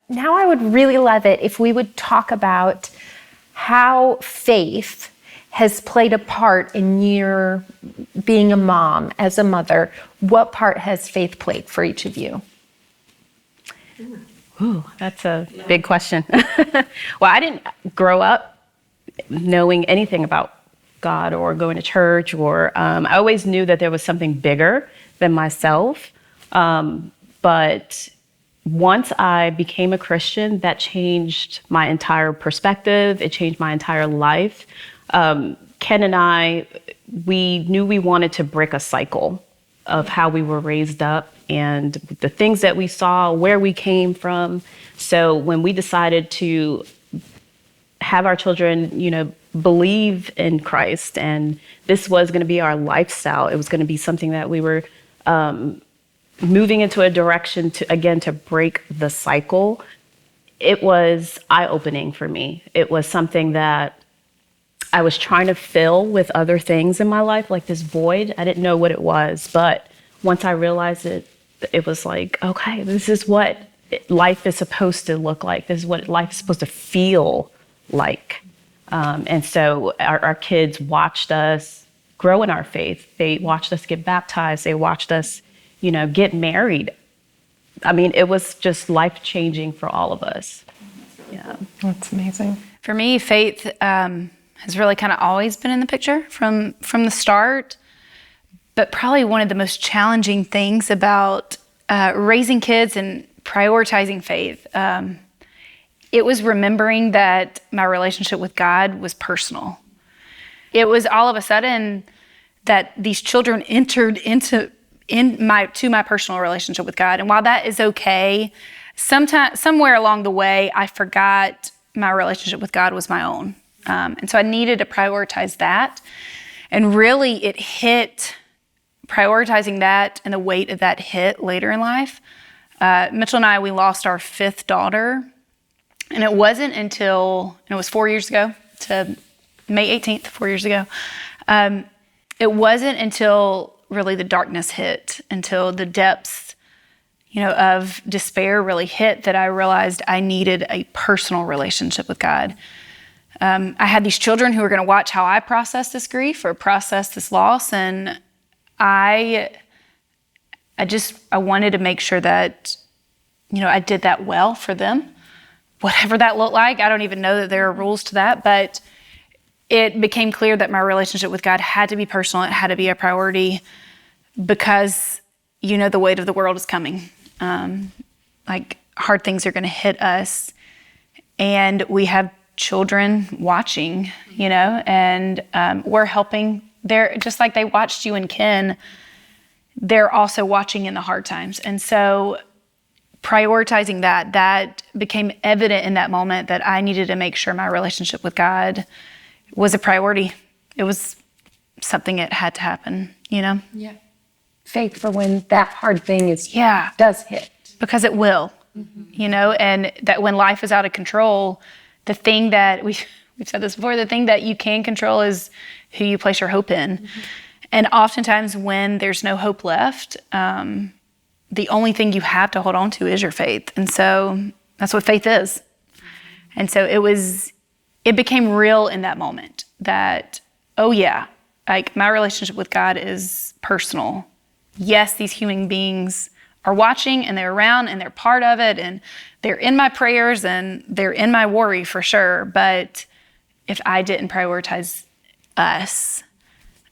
now I would really love it if we would talk about how faith has played a part in your being a mom, as a mother. What part has faith played for each of you? Ooh, that's a big question. Well, I didn't grow up knowing anything about God or going to church, or I always knew that there was something bigger than myself. But once I became a Christian, that changed my entire perspective. It changed my entire life. Ken and I, we knew we wanted to break a cycle of how we were raised up and the things that we saw, where we came from. So when we decided to have our children, believe in Christ, and this was going to be our lifestyle, it was going to be something that we were moving into a direction to break the cycle. It was eye-opening for me. It was something that I was trying to fill with other things in my life, like this void. I didn't know what it was, but once I realized it was like, okay, this is what life is supposed to look like. This is what life is supposed to feel like. And so our kids watched us grow in our faith. They watched us get baptized. They watched us, get married. I mean, it was just life-changing for all of us. Yeah. That's amazing. For me, faith has really kind of always been in the picture from the start. But probably one of the most challenging things about raising kids and prioritizing faith, it was remembering that my relationship with God was personal. It was all of a sudden that these children entered to my personal relationship with God. And while that is okay, somewhere along the way, I forgot my relationship with God was my own. And so I needed to prioritize that. And really it hit, prioritizing that and the weight of that hit later in life. Mitchell and I, we lost our 5th daughter. And it wasn't until, and it was 4 years ago, to May 18th, 4 years ago. It wasn't until really the darkness hit, until the depths, of despair really hit, that I realized I needed a personal relationship with God. I had these children who were going to watch how I process this grief or process this loss, and I wanted to make sure that, I did that well for them, whatever that looked like. I don't even know that there are rules to that, but it became clear that my relationship with God had to be personal. It had to be a priority because, the weight of the world is coming. Hard things are going to hit us, and we have children watching, and we're helping. They're just like they watched you and Ken, they're also watching in the hard times. And so prioritizing that became evident in that moment, that I needed to make sure my relationship with God was a priority. It was something that had to happen, Yeah. Faith for when that hard thing does hit. Because it will, and that when life is out of control, the thing that we've said this before, the thing that you can control is who you place your hope in. Mm-hmm. And oftentimes when there's no hope left, the only thing you have to hold on to is your faith. And so that's what faith is. And so it became real in that moment that, oh yeah, my relationship with God is personal. Yes, these human beings are watching and they're around and they're part of it and they're in my prayers and they're in my worry for sure. But if I didn't prioritize us,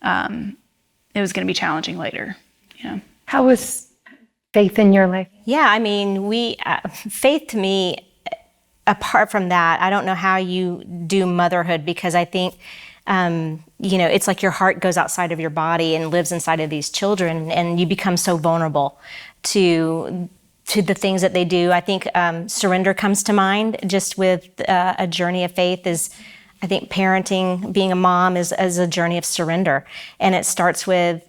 it was going to be challenging later. How was faith in your life? Yeah, I mean, faith to me, apart from that, I don't know how you do motherhood, because I think, it's like your heart goes outside of your body and lives inside of these children, and you become so vulnerable to the things that they do. I think surrender comes to mind, just with a journey of faith is, I think parenting, being a mom is a journey of surrender. And it starts with,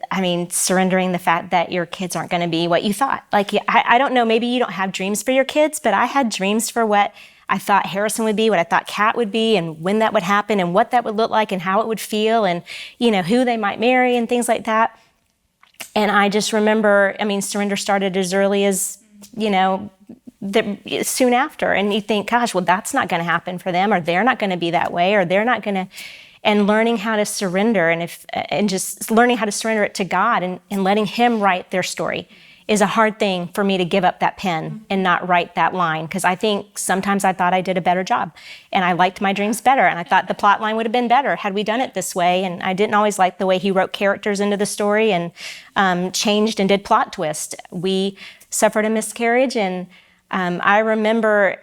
surrendering the fact that your kids aren't going to be what you thought. I don't know, maybe you don't have dreams for your kids, but I had dreams for what I thought Harrison would be, what I thought Kat would be, and when that would happen, and what that would look like, and how it would feel, and, who they might marry, and things like that. And I just remember, surrender started as early as, soon after. And you think, gosh, well, that's not going to happen for them, or they're not going to be that way, or they're not going to. And learning how to surrender, and just learning how to surrender it to God, and letting Him write their story is a hard thing for me to give up that pen and not write that line, because I think sometimes I thought I did a better job, and I liked my dreams better, and I thought the plot line would have been better had we done it this way, and I didn't always like the way He wrote characters into the story and changed and did plot twist. We suffered a miscarriage, and I remember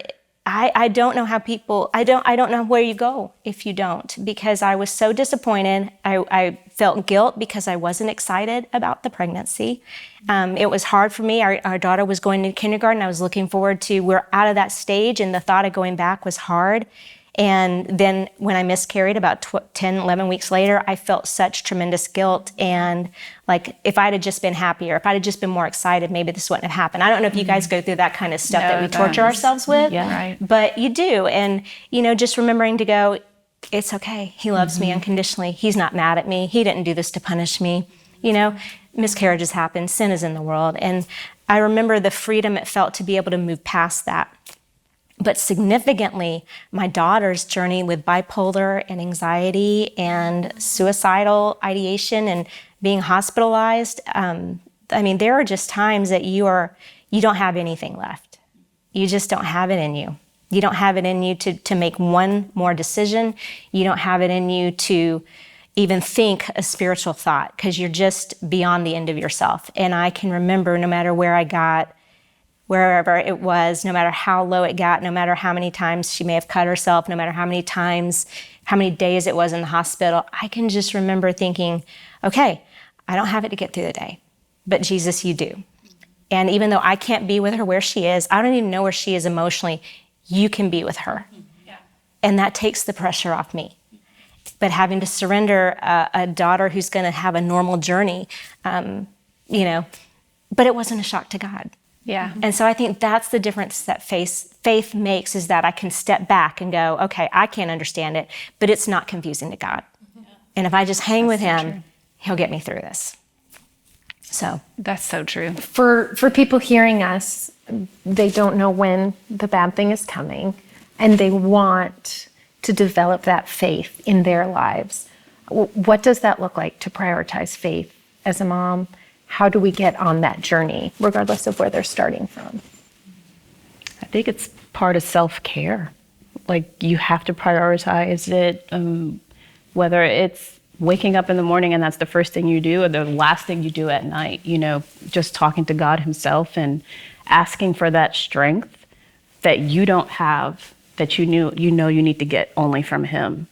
I don't know how people, I don't know where you go if you don't, because I was so disappointed. I felt guilt because I wasn't excited about the pregnancy. It was hard for me. Our daughter was going to kindergarten. I was looking forward to, we're out of that stage, and the thought of going back was hard. And then when I miscarried about 10, 11 weeks later, I felt such tremendous guilt. And like, if I'd have just been happier, if I'd have just been more excited, maybe this wouldn't have happened. I don't know if you guys go through that kind of stuff that we torture ourselves with, but you do. And, just remembering to go, it's okay. He loves me unconditionally. He's not mad at me. He didn't do this to punish me. Miscarriages happen. Sin is in the world. And I remember the freedom it felt to be able to move past that. But significantly, my daughter's journey with bipolar and anxiety and suicidal ideation and being hospitalized, there are just times that you don't have anything left. You just don't have it in you. You don't have it in you to make one more decision. You don't have it in you to even think a spiritual thought, because you're just beyond the end of yourself. And I can remember, no matter where I got, wherever it was, no matter how low it got, no matter how many times she may have cut herself, no matter how many days it was in the hospital, I can just remember thinking, okay, I don't have it to get through the day, but Jesus, you do. And even though I can't be with her where she is, I don't even know where she is emotionally, you can be with her. Yeah. And that takes the pressure off me. But having to surrender a daughter who's going to have a normal journey, but it wasn't a shock to God. Yeah. And so I think that's the difference that faith makes, is that I can step back and go, okay, I can't understand it, but it's not confusing to God. Yeah. And if I just hang with Him, He'll get me through this. So that's so true. For people hearing us, they don't know when the bad thing is coming, and they want to develop that faith in their lives. What does that look like to prioritize faith as a mom? How do we get on that journey, regardless of where they're starting from? I think it's part of self-care. Like, you have to prioritize it, whether it's waking up in the morning and that's the first thing you do, or the last thing you do at night, just talking to God Himself and asking for that strength that you don't have, that you need to get only from Him.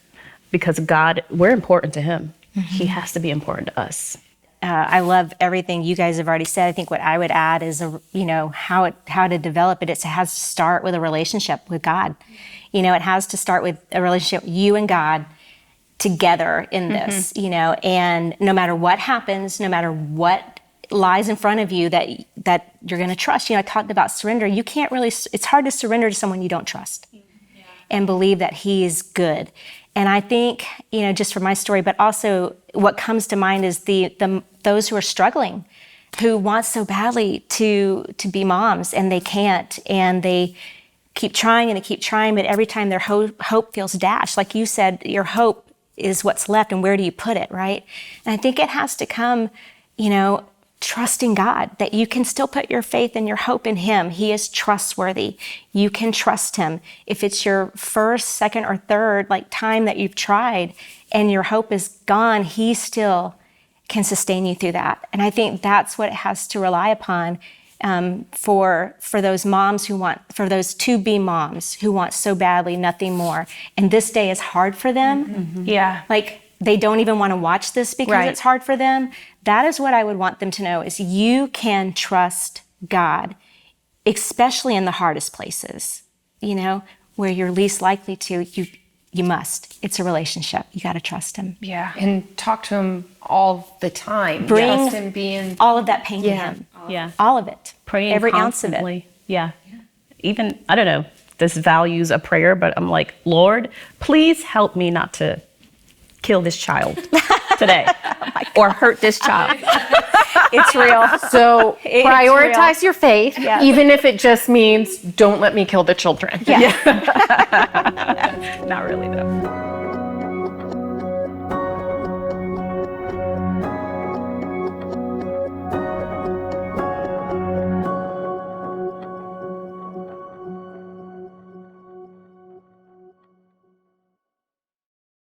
Because God, we're important to Him. He has to be important to us. I love everything you guys have already said. I think what I would add is, how to develop it. It has to start with a relationship with God. It has to start with a relationship, you and God together in this, and no matter what happens, no matter what lies in front of you that you're going to trust. I talked about surrender. You can't really, it's hard to surrender to someone you don't trust and believe that He is good. And I think, just from my story, but also what comes to mind is those who are struggling, who want so badly to be moms, and they can't, and they keep trying and they keep trying, but every time their hope feels dashed. Like you said, your hope is what's left, and where do you put it, right? And I think it has to come, trusting God, that you can still put your faith and your hope in Him. He is trustworthy. You can trust Him. If it's your first, second, or third time that you've tried and your hope is gone, He still can sustain you through that. And I think that's what it has to rely upon for those moms for those to-be moms who want so badly nothing more. And this day is hard for them. Mm-hmm. Yeah. They don't even want to watch this because it's hard for them. That is what I would want them to know, is you can trust God, especially in the hardest places, where you're least likely to. You must. It's a relationship. You got to trust Him. Yeah. And talk to Him all the time. Bring Him being all of that pain to Him. Yeah. All of it. Praying every constantly. Ounce of it. Yeah. Even, I don't know, this values a prayer, but I'm like, Lord, please help me not to kill this child today or hurt this child. It's real. So It's prioritize real. your faith, Yeah. even if it just means don't let me kill the children. Yeah. Not really, though.